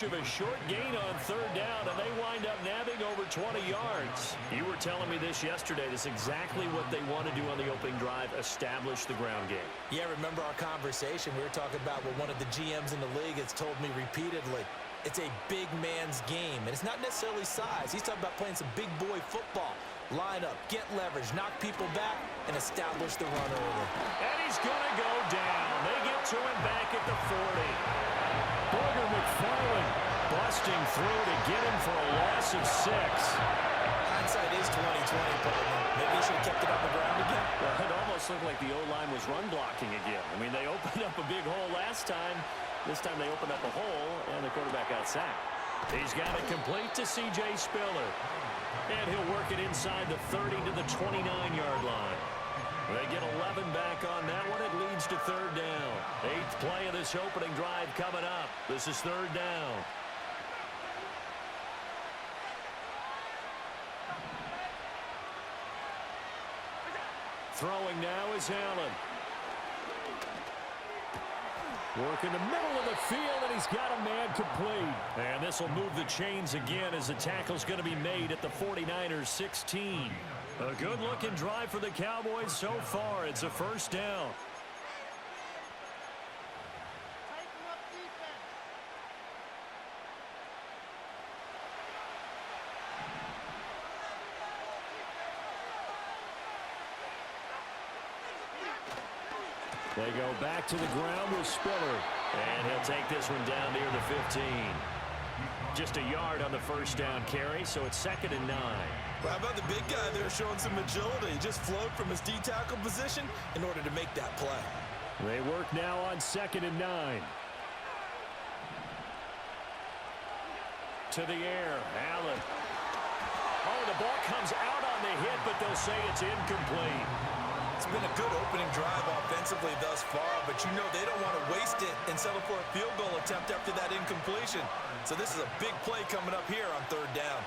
Of a short gain on third down, and they wind up nabbing over 20 yards. You were telling me this yesterday. This is exactly what they want to do on the opening drive, establish the ground game. Yeah, remember our conversation? We were talking about what one of the GMs in the league has told me repeatedly. It's a big man's game, and it's not necessarily size. He's talking about playing some big boy football. Line up, get leverage, knock people back, and establish the run early. And he's going to go down. They get to him back at the 40. Borger McFarland busting through to get him for a loss of 6. Hindsight is 20/20, but maybe he should have kept it on the ground again. Well, it almost looked like the O-line was run blocking again. I mean, they opened up a big hole last time. This time they opened up a hole, and the quarterback got sacked. He's got it complete to C.J. Spiller. And he'll work it inside the 30 to the 29-yard line. They get 11 back on that one. It leads to third down. 8th play of this opening drive coming up. This is third down. Throwing now is Allen. Working the middle of the field, and he's got a man complete. And this will move the chains again as the tackle's going to be made at the 49ers 16. A good-looking drive for the Cowboys so far. It's a first down. They go back to the ground with Spiller. And he'll take this one down near the 15. Just a yard on the first down carry, so it's 2nd and 9. Well, how about the big guy there showing some agility? He just flowed from his D-tackle position in order to make that play. They work now on 2nd and 9. To the air, Allen. Oh, the ball comes out on the hit, but they'll say it's incomplete. It's been a good opening drive offensively thus far, but you know they don't want to waste it and settle for a field goal attempt after that incompletion. So this is a big play coming up here on third down.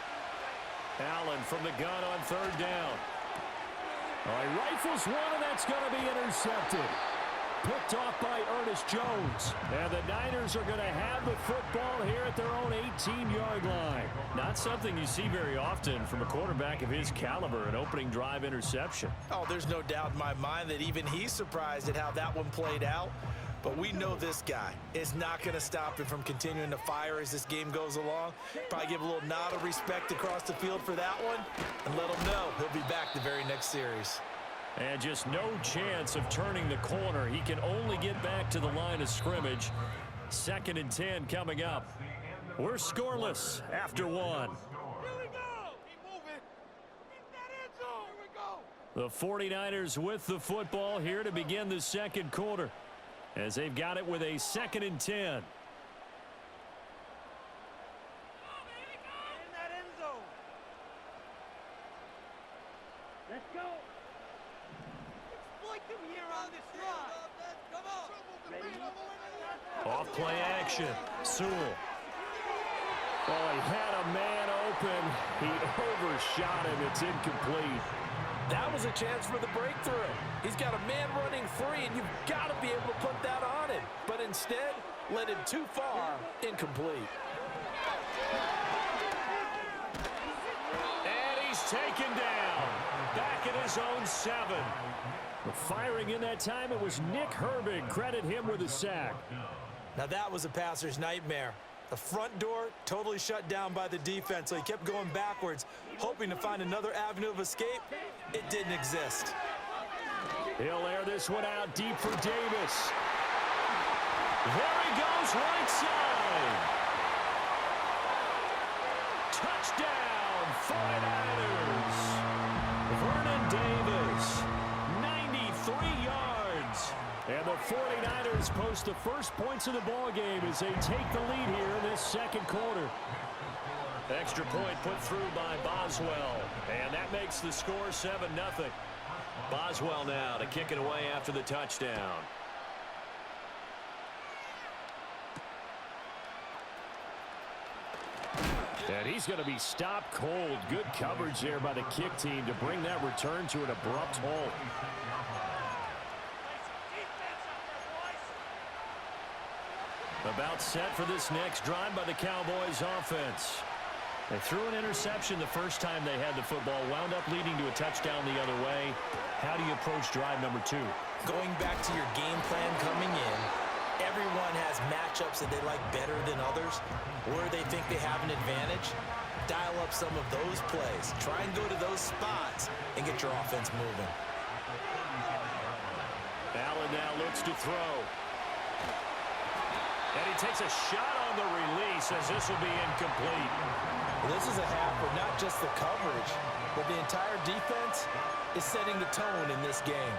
Allen from the gun on third down. All right, rifles one, and that's going to be intercepted. Picked off by Ernest Jones. And the Niners are going to have the football here at their own 18-yard line. Not something you see very often from a quarterback of his caliber, an opening drive interception. Oh, there's no doubt in my mind that even he's surprised at how that one played out. But we know this guy is not going to stop him from continuing to fire as this game goes along. Probably give a little nod of respect across the field for that one and let him know he'll be back the very next series. And just no chance of turning the corner. He can only get back to the line of scrimmage. 2nd and 10 coming up. We're scoreless after 1. Here we go. Keep moving. Get that end zone. Here we go. The 49ers with the football here to begin the second quarter, as they've got it with a 2nd and 10. In that end zone. Let's go. Exploit them here on this drive. Come on. Ready? Off play action. Sewell. Oh, he had a man open. He overshot him. It's incomplete. That was a chance for the breakthrough. He's got a man running free, and you've got to be able to put that on him. But instead, led him too far, incomplete. And he's taken down. Back at his own 7. The firing in that time, it was Nick Herbig. Credit him with a sack. Now that was a passer's nightmare. The front door totally shut down by the defense, so he kept going backwards, hoping to find another avenue of escape. It didn't exist. He'll air this one out deep for Davis. There he goes, right side. Touchdown, 49ers. Vernon Davis, 93 yards. And the 49ers post the first points of the ball game as they take the lead here in this second quarter. Extra point put through by Boswell. And that makes the score 7-0. Boswell now to kick it away after the touchdown. And he's going to be stopped cold. Good coverage there by the kick team to bring that return to an abrupt halt. About set for this next drive by the Cowboys offense. They threw an interception the first time they had the football, wound up leading to a touchdown the other way. How do you approach drive number 2? Going back to your game plan coming in, everyone has matchups that they like better than others, where they think they have an advantage. Dial up some of those plays. Try and go to those spots and get your offense moving. Allen now looks to throw. And he takes a shot on the release as this will be incomplete. Well, this is a half where not just the coverage, but the entire defense is setting the tone in this game.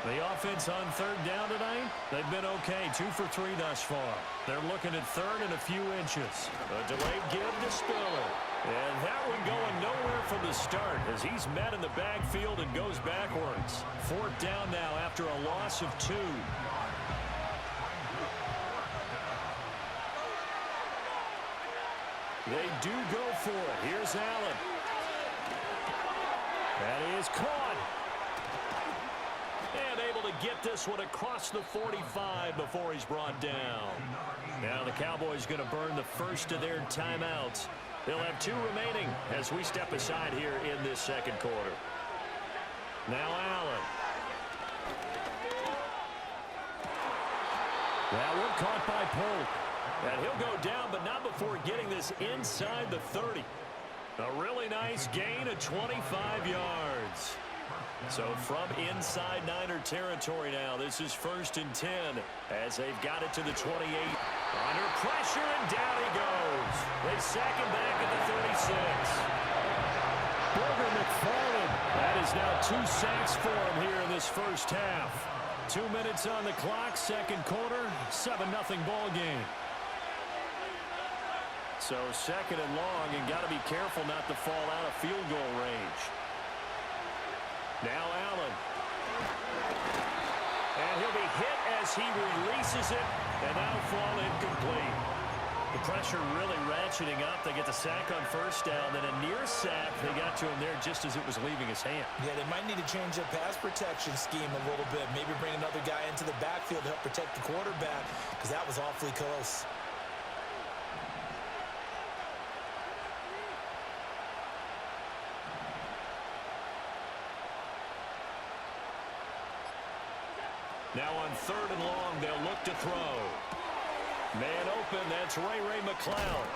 The offense on third down tonight, they've been okay, 2 for 3 thus far. They're looking at third and a few inches. A delayed give to Spiller. And that one going nowhere from the start as he's met in the backfield and goes backwards. 4th down now after a loss of 2. They do go for it. Here's Allen. That is caught. And able to get this one across the 45 before he's brought down. Now the Cowboys going to burn the first of their timeouts. They'll have 2 remaining as we step aside here in this second quarter. Now Allen. That one caught by Polk. And he'll go down, but not before getting this inside the 30. A really nice gain of 25 yards. So from inside Niner territory now, this is 1st and 10 as they've got it to the 28. Under pressure, and down he goes. They sack him back at the 36. Booger McFarland. That is now 2 sacks for him here in this first half. 2 minutes on the clock, second quarter, 7-0 ball game. So second and long, and got to be careful not to fall out of field goal range. Now Allen. And he'll be hit as he releases it, and that'll fall incomplete. The pressure really ratcheting up. They get the sack on 1st down, then a near sack. They got to him there just as it was leaving his hand. Yeah, they might need to change the pass protection scheme a little bit. Maybe bring another guy into the backfield to help protect the quarterback, because that was awfully close. Now on 3rd and long, they'll look to throw. Man open, that's Ray McCloud.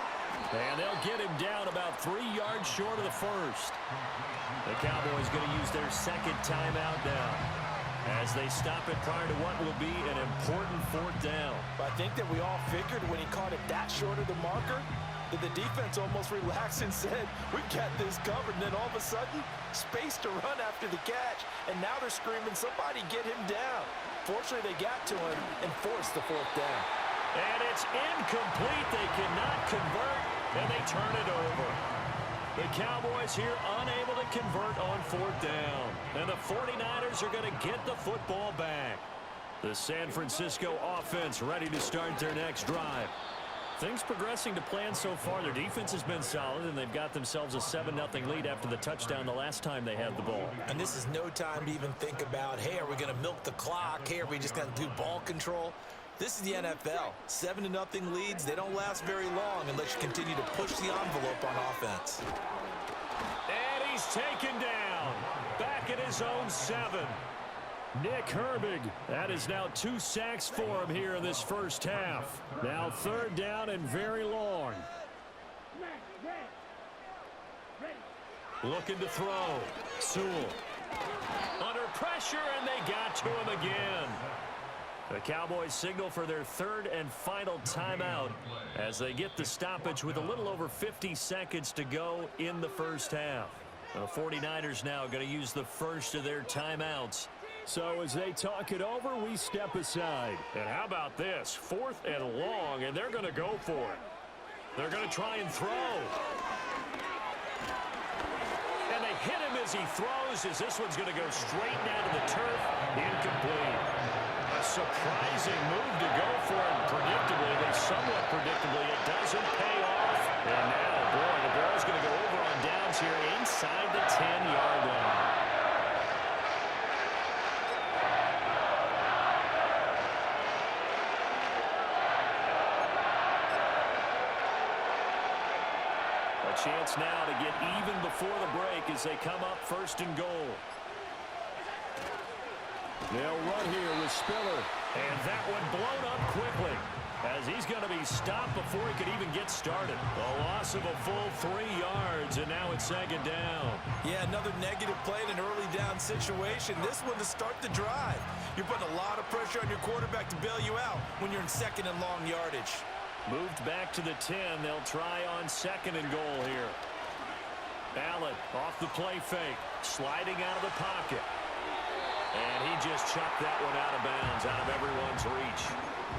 And they'll get him down about 3 yards short of the first. The Cowboys going to use their second timeout now as they stop it prior to what will be an important 4th down. I think that we all figured when he caught it that short of the marker that the defense almost relaxed and said, we got this covered. And then all of a sudden, space to run after the catch. And now they're screaming, somebody get him down. Fortunately, they got to him and forced the 4th down. And it's incomplete. They cannot convert, and they turn it over. The Cowboys here unable to convert on 4th down. And the 49ers are going to get the football back. The San Francisco offense ready to start their next drive. Things progressing to plan so far. Their defense has been solid, and they've got themselves a 7-0 lead after the touchdown the last time they had the ball. And this is no time to even think about, hey, are we going to milk the clock? Hey, are we just going to do ball control? This is the NFL. 7-0 leads, they don't last very long unless you continue to push the envelope on offense. And he's taken down. Back at his own 7. Nick Herbig. That is now 2 sacks for him here in this first half. Now 3rd down and very long. Looking to throw. Sewell. Under pressure, and they got to him again. The Cowboys signal for their 3rd and final timeout as they get the stoppage with a little over 50 seconds to go in the first half. The 49ers now going to use the first of their timeouts. So as they talk it over, we step aside. And how about this? 4th and long, and they're going to go for it. They're going to try and throw. And they hit him as he throws, as this one's going to go straight down to the turf. Incomplete. A surprising move to go for it. Predictably, but somewhat predictably, it doesn't pay off. And now, boy, the ball's going to go over on downs here inside the 10-yard line. chance now to get even before the break as they come up first and goal. They'll run here with Spiller. And that one blown up quickly as he's going to be stopped before he could even get started. A loss of a full 3 yards, and now it's second down. Yeah, another negative play in an early down situation. This one to start the drive. You're putting a lot of pressure on your quarterback to bail you out when you're in second and long yardage. Moved back to the 10. They'll try on second and goal here. Allen off the play fake, sliding out of the pocket. And he just chucked that one out of bounds, out of everyone's reach.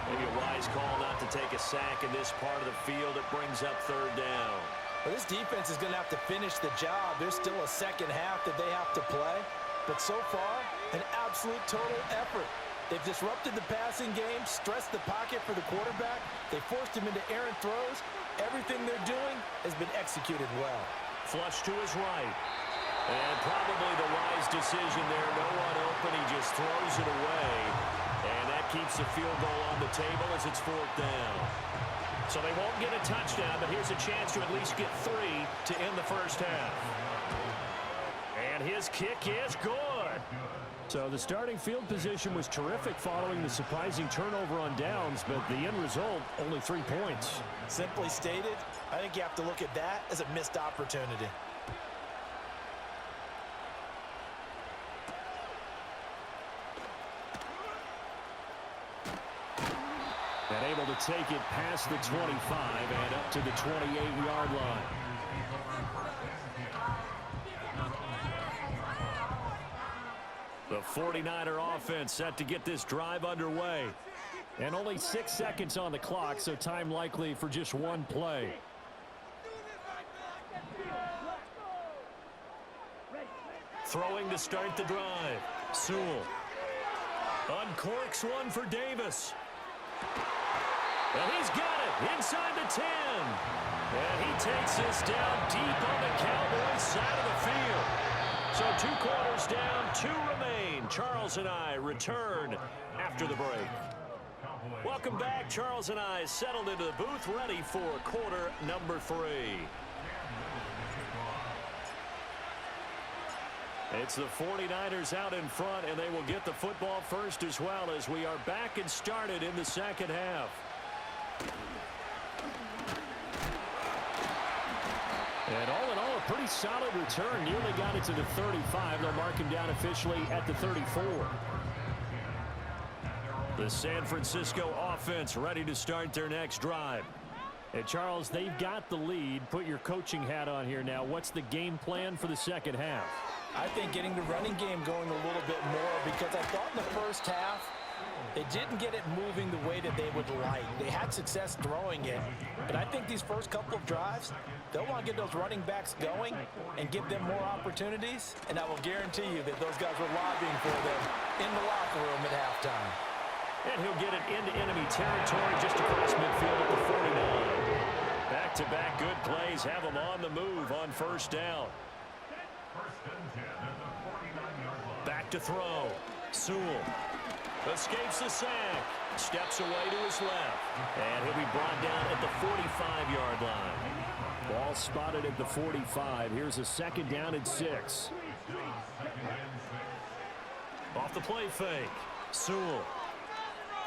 Maybe a wise call not to take a sack in this part of the field. It brings up third down. Well, this defense is going to have to finish the job. There's still a second half that they have to play. But so far, an absolute total effort. They've disrupted the passing game, stressed the pocket for the quarterback. They forced him into errant throws. Everything they're doing has been executed well. Flush to his right. And probably the wise decision there. No one open. He just throws it away. And that keeps the field goal on the table as it's fourth down. So they won't get a touchdown, but here's a chance to at least get 3 to end the first half. And his kick is good. So the starting field position was terrific following the surprising turnover on downs, but the end result, only 3 points. Simply stated, I think you have to look at that as a missed opportunity. And able to take it past the 25 and up to the 28-yard line. The 49er offense set to get this drive underway. And only 6 seconds on the clock, so time likely for just one play. Throwing to start the drive. Sewell. Uncorks one for Davis. And he's got it inside the 10. And he takes this down deep on the Cowboys side of the field. So 2 quarters down, 2 remain. Charles and I return after the break. Welcome back. Charles and I settled into the booth, ready for quarter number 3. It's the 49ers out in front, and they will get the football first as well as we are back and started in the second half. And all in all, a pretty solid return. Nearly got it to the 35. They'll mark him down officially at the 34. The San Francisco offense ready to start their next drive. And Charles, they've got the lead. Put your coaching hat on here now. What's the game plan for the second half? I think getting the running game going a little bit more, because I thought in the first half they didn't get it moving the way that they would like. They had success throwing it, but I think these first couple of drives, they'll want to get those running backs going and give them more opportunities, and I will guarantee you that those guys were lobbying for them in the locker room at halftime. And he'll get it into enemy territory just across midfield at the 49. Back-to-back good plays have them on the move on first down. Back to throw. Sewell escapes the sack. Steps away to his left. And he'll be brought down at the 45-yard line. Ball spotted at the 45. Here's a second down and 6. Off the play fake. Sewell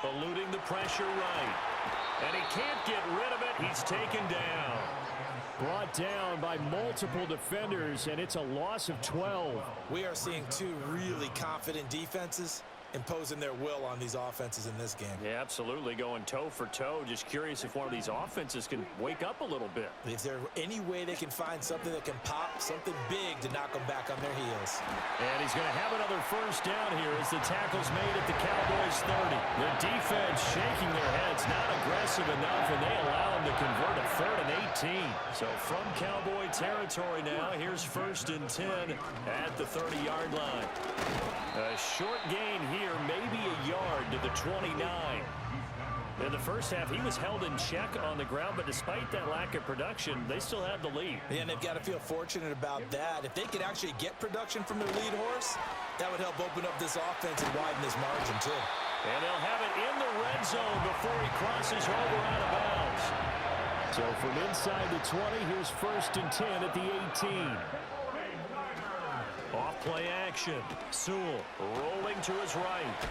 eluding the pressure right. And he can't get rid of it. He's taken down. Brought down by multiple defenders, and it's a loss of 12. We are seeing 2 really confident defenses imposing their will on these offenses in this game. Yeah, absolutely, going toe for toe. Just curious if one of these offenses can wake up a little bit. Is there any way they can find something that can pop, something big to knock them back on their heels? And he's going to have another first down here as the tackle's made at the Cowboys 30. The defense shaking their heads, not aggressive enough, and they allow them to convert a 3rd and 18. So from Cowboy territory now, here's 1st and 10 at the 30-yard line. A short gain here, maybe a yard to the 29. In the first half, he was held in check on the ground, but despite that lack of production, they still had the lead. Yeah, and they've got to feel fortunate about that. If they could actually get production from their lead horse, that would help open up this offense and widen this margin, too. And they'll have it in the red zone before he crosses over out of bounds. So So from inside the 20, here's 1st and 10 at the 18. Off play action. Sewell rolling to his right.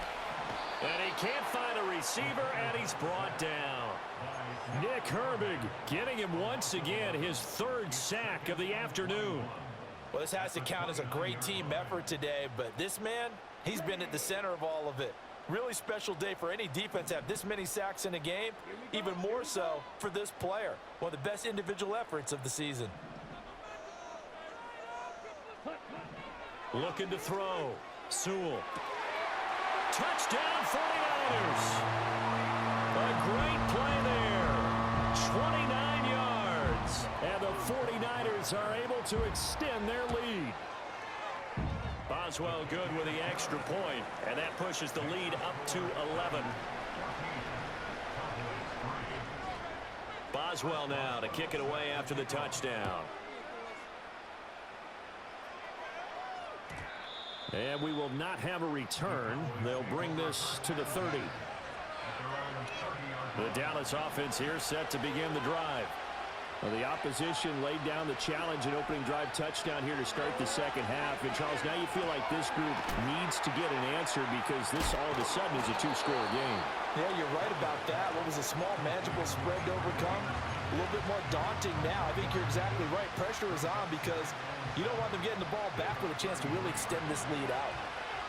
And he can't find a receiver, and he's brought down. Nick Herbig getting him once again, his 3rd sack of the afternoon. Well, this has to count as a great team effort today, but this man, he's been at the center of all of it. Really special day for any defense to have this many sacks in a game, even more so for this player. One of the best individual efforts of the season. Looking to throw. Sewell. Touchdown 49ers. A great play there. 29 yards. And the 49ers are able to extend their lead. Boswell good with the extra point, and that pushes the lead up to 11. Boswell now to kick it away after the touchdown. And we will not have a return. They'll bring this to the 30. The Dallas offense here set to begin the drive. Well, the opposition laid down the challenge and opening drive touchdown here to start the second half. And, Charles, now you feel like this group needs to get an answer because this all of a sudden is a 2-score game. Yeah, you're right about that. What was a small, manageable spread to overcome? A little bit more daunting now. I think you're exactly right. Pressure is on because you don't want them getting the ball back with a chance to really extend this lead out.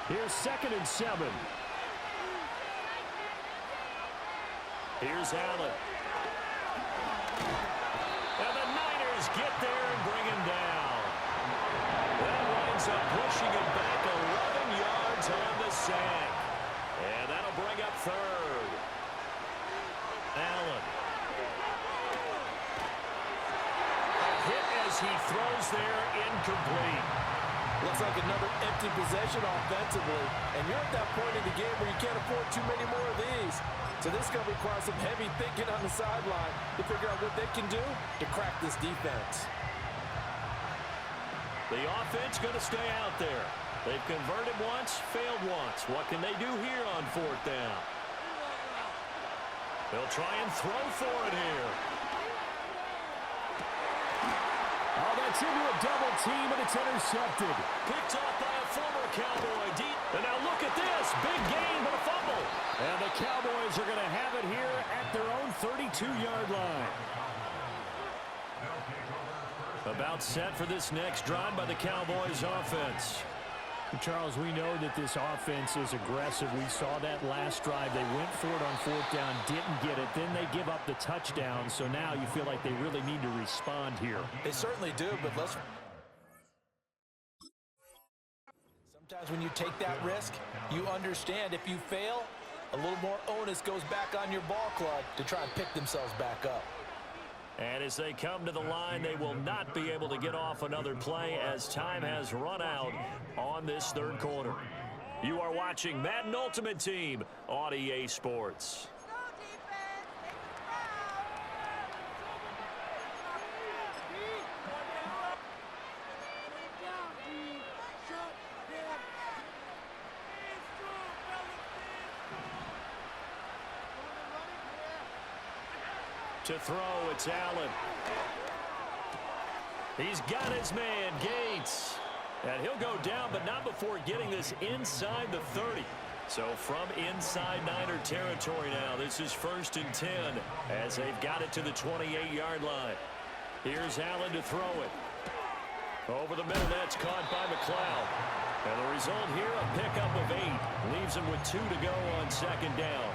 Here's 2nd and 7. Here's Allen. And the Niners get there and bring him down. That winds up pushing it back 11 yards on the sack. And that'll bring up 3rd. Allen. A hit as he throws there, incomplete. Looks like another empty possession offensively. And you're at that point in the game where you can't afford too many more of these. So this is going to require some heavy thinking on the sideline to figure out what they can do to crack this defense. The offense going to stay out there. They've converted once, failed once. What can they do here on 4th down? They'll try and throw for it here. Oh, that's into a double team, and it's intercepted. Picked off by a former Cowboy. Deep. And now look at this. Big gain, but a fumble. And the Cowboys are going to have it here at their own 32-yard line. About set for this next drive by the Cowboys offense. Charles, we know that this offense is aggressive. We saw that last drive. They went for it on 4th down, didn't get it. Then they give up the touchdown. So now you feel like they really need to respond here. They certainly do, but let's... Sometimes when you take that risk, you understand if you fail, a little more onus goes back on your ball club to try and pick themselves back up. And as they come to the line, they will not be able to get off another play as time has run out on this 3rd quarter. You are watching Madden Ultimate Team on EA Sports. To throw, it's Allen. He's got his man, Gates. And he'll go down, but not before getting this inside the 30. So from inside Niner territory now, this is 1st and 10 as they've got it to the 28-yard line. Here's Allen to throw it. Over the middle, that's caught by McLeod. And the result here, a pickup of 8. Leaves him with 2 to go on 2nd down.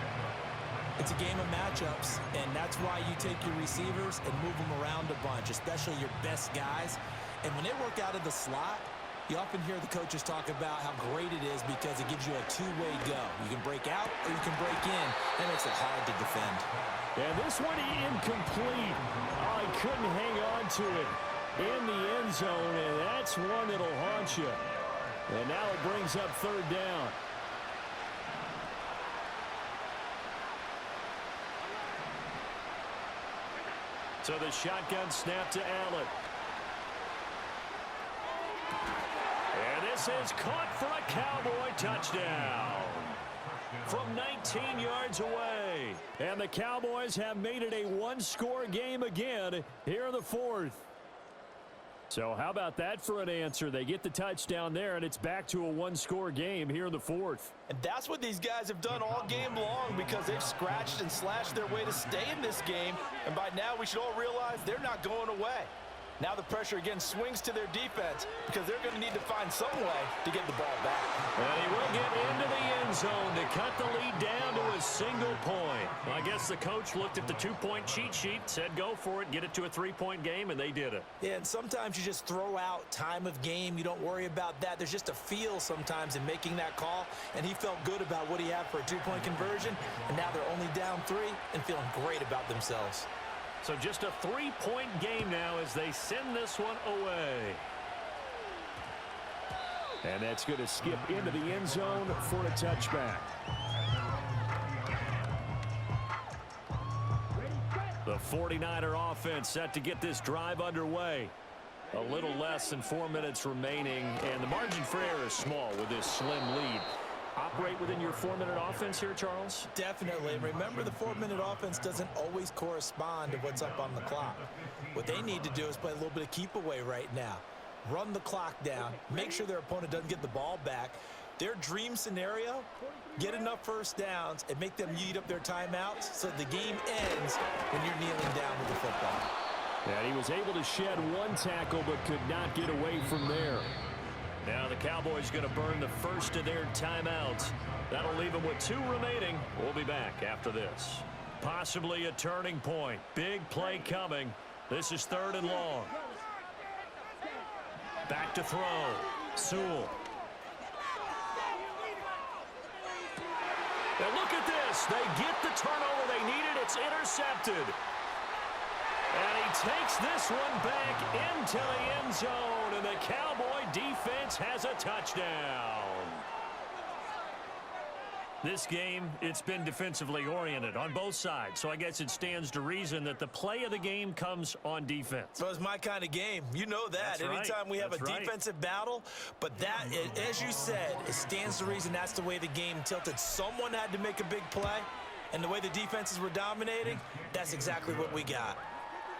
It's a game of matchups, and that's why you take your receivers and move them around a bunch, especially your best guys. And when they work out of the slot, you often hear the coaches talk about how great it is because it gives you a two-way go. You can break out or you can break in. That makes it hard to defend. And this one incomplete. Oh, he couldn't hang on to it in the end zone, and that's one that'll haunt you. And now it brings up 3rd down. So the shotgun snap to Allen. And this is caught for a Cowboy touchdown. From 19 yards away. play. And the Cowboys have made it a one-score game again here in the fourth. So how about that for an answer? They get the touchdown there, and it's back to a one-score game here in the fourth. And that's what these guys have done all game long, because they've scratched and slashed their way to stay in this game. And by now, we should all realize they're not going away. Now the pressure again swings to their defense, because they're going to need to find some way to get the ball back. And he will get into the end zone to cut the lead down to a single point. Well, I guess the coach looked at the two-point cheat sheet, said go for it, get it to a three-point game, and they did it. Yeah, and sometimes you just throw out time of game. You don't worry about that. There's just a feel sometimes in making that call, and he felt good about what he had for a two-point conversion, and now they're only down 3 and feeling great about themselves. So just a three-point game now as they send this one away. And that's going to skip into the end zone for a touchback. The 49er offense set to get this drive underway. A little less than 4 minutes remaining, and the margin for error is small with this slim lead. Operate within your 4-minute offense here, Charles? Definitely. Remember, the 4-minute offense doesn't always correspond to what's up on the clock. What they need to do is play a little bit of keep away right now. Run the clock down. Make sure their opponent doesn't get the ball back. Their dream scenario, get enough first downs and make them eat up their timeouts so the game ends when you're kneeling down with the football. And he was able to shed one tackle but could not get away from there. Now the Cowboys going to burn the first of their timeouts. That'll leave them with 2 remaining. We'll be back after this. Possibly a turning point. Big play coming. This is 3rd and long. Back to throw. Sewell. Now look at this. They get the turnover they needed. It's intercepted. And he takes this one back into the end zone, and the Cowboy defense has a touchdown. This game, it's been defensively oriented on both sides, so I guess it stands to reason that the play of the game comes on defense. So it's my kind of game. You know that. That's right. Anytime we have a defensive battle, but that, as you said, it stands to reason that's the way the game tilted. Someone had to make a big play, and the way the defenses were dominating, that's exactly what we got.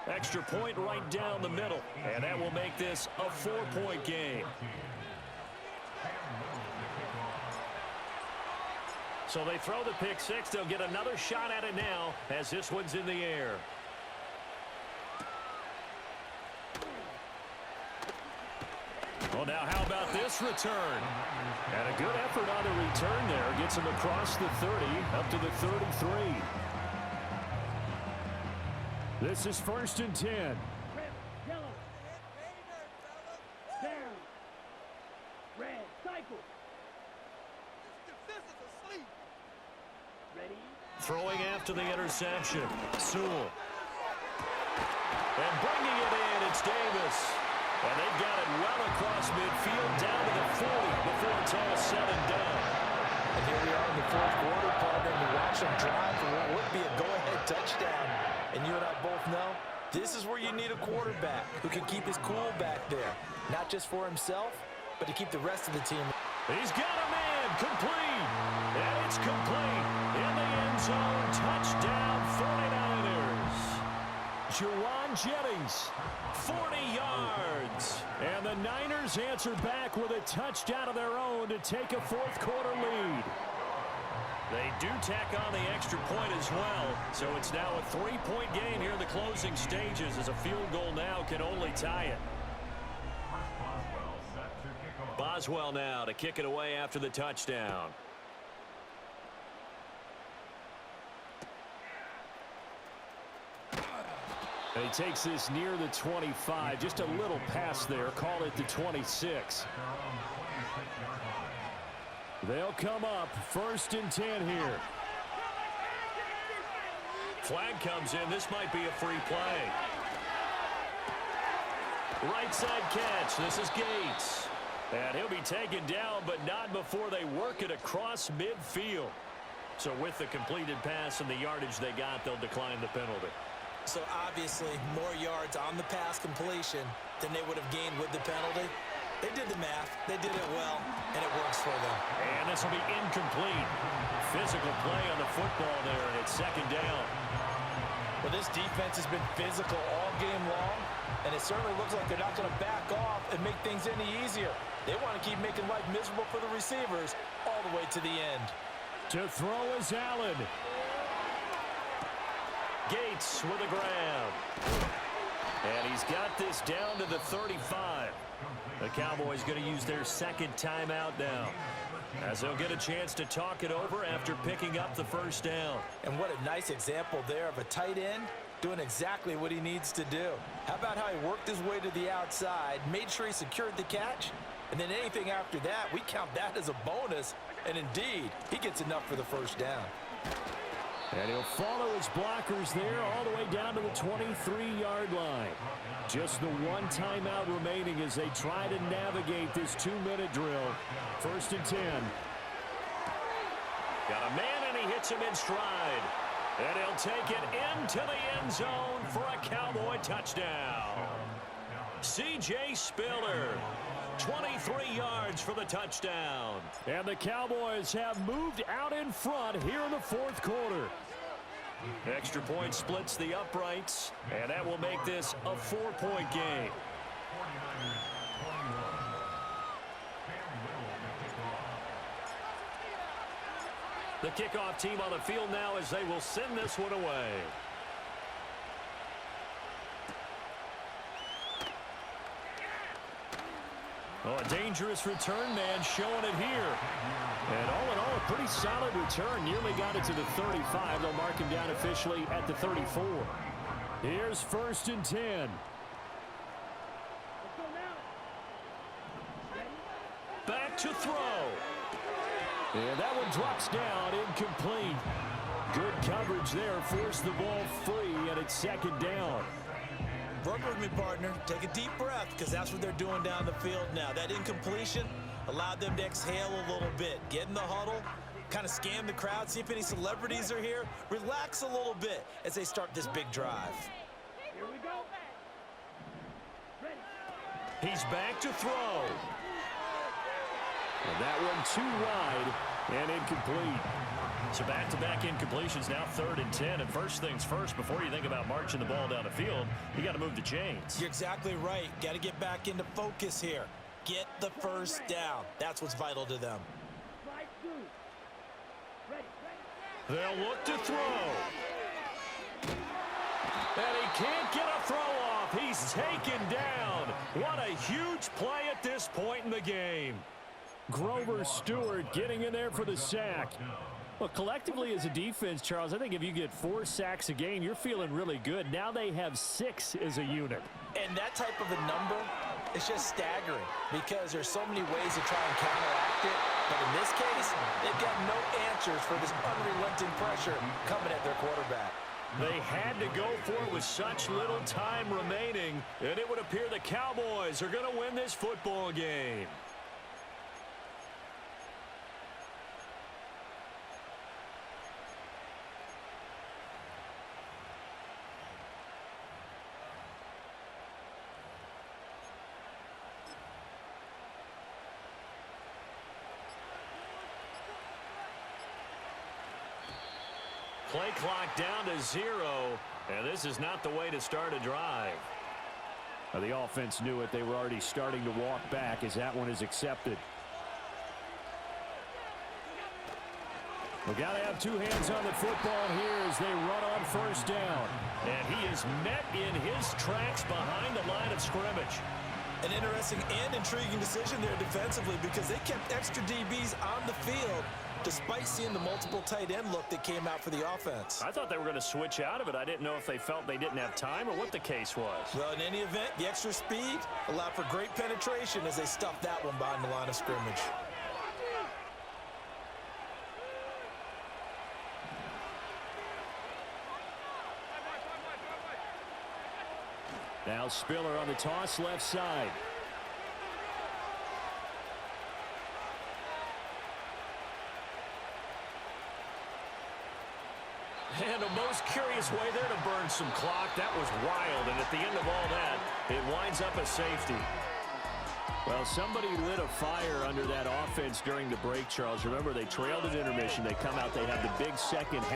Extra point right down the middle, and that will make this a 4-point game. So they throw the pick six. They'll get another shot at it now as this one's in the air. Well, now how about this return? And a good effort on the return there. Gets him across the 30, up to the 33. This is 1st and 10. Yellow. Down. Red. Cycle. This is asleep. Ready? Throwing after the interception. Sewell. And bringing it in, it's Davis. And they've got it well across midfield, down to the 40 before it's all said and done. And here we are in the 4th quarter, partner, and we watch them drive for what would be a go-ahead touchdown. And you and I both know this is where you need a quarterback who can keep his cool back there, not just for himself, but to keep the rest of the team. He's got a man, complete, and it's complete in the end zone. Touchdown, 49ers. Juwan Jennings, 40 yards, and the Niners answer back with a touchdown of their own to take a 4th quarter lead. They do tack on the extra point as well, so it's now a 3-point game here in the closing stages as a field goal now can only tie it. Boswell now to kick it away after the touchdown. And he takes this near the 25, just a little pass there, call it the 26. They'll come up 1st and 10 here. Flag comes in. This might be a free play. Right side catch. This is Gates. And he'll be taken down, but not before they work it across midfield. So with the completed pass and the yardage they got, they'll decline the penalty. So obviously more yards on the pass completion than they would have gained with the penalty. They did the math. They did it well, and it works for them. And this will be incomplete. Physical play on the football there, and it's second down. Well, this defense has been physical all game long, and it certainly looks like they're not going to back off and make things any easier. They want to keep making life miserable for the receivers all the way to the end. To throw is Allen. Gates with a grab. And he's got this down to the 35. The Cowboys going to use their second timeout now, as they'll get a chance to talk it over after picking up the first down. And what a nice example there of a tight end doing exactly what he needs to do. How about how he worked his way to the outside, made sure he secured the catch, and then anything after that, we count that as a bonus. And indeed, he gets enough for the first down. And he'll follow his blockers there all the way down to the 23-yard line. Just the one timeout remaining as they try to navigate this 2-minute drill. First and 10. Got a man, and he hits him in stride. And he'll take it into the end zone for a Cowboy touchdown. C.J. Spiller, 23 yards for the touchdown. And the Cowboys have moved out in front here in the fourth quarter. Extra point splits the uprights, and that will make this a 4-point game. The kickoff team on the field now as they will send this one away. Oh, a dangerous return man showing it here. And all in all, a pretty solid return. Nearly got it to the 35. They'll mark him down officially at the 34. Here's first and 10. Back to throw. And that one drops down, incomplete. Good coverage there, forced the ball free, and it's second down. Work with me, partner. Take a deep breath, because that's what they're doing down the field now. That incompletion allowed them to exhale a little bit. Get in the huddle, kind of scan the crowd, see if any celebrities are here. Relax a little bit as they start this big drive. Here we go. He's back to throw. And that one too wide and incomplete. So back-to-back incompletions, now 3rd and 10. And first things first, before you think about marching the ball down the field, you got to move the chains. You're exactly right. Got to get back into focus here. Get the first down. That's what's vital to them. They'll look to throw. And he can't get a throw off. He's taken down. What a huge play at this point in the game. Grover Stewart getting in there for the sack. Well, collectively as a defense, Charles, I think if you get 4 sacks a game, you're feeling really good. Now they have 6 as a unit. And that type of a number is just staggering because there's so many ways to try and counteract it. But in this case, they've got no answers for this unrelenting pressure coming at their quarterback. They had to go for it with such little time remaining, and it would appear the Cowboys are going to win this football game. Play clock down to 0, and this is not the way to start a drive. Now, the offense knew it. They were already starting to walk back as that one is accepted. We've got to have 2 hands on the football here as they run on first down. And he is met in his tracks behind the line of scrimmage. An interesting and intriguing decision there defensively because they kept extra DBs on the field despite seeing the multiple tight end look that came out for the offense. I thought they were going to switch out of it. I didn't know if they felt they didn't have time or what the case was. Well, in any event, the extra speed allowed for great penetration as they stuffed that one behind the line of scrimmage. Now Spiller on the toss left side. And a most curious way there to burn some clock. That was wild, and at the end of all that, it winds up a safety. Well, somebody lit a fire under that offense during the break, Charles. Remember, they trailed at intermission. They come out, they have the big second half.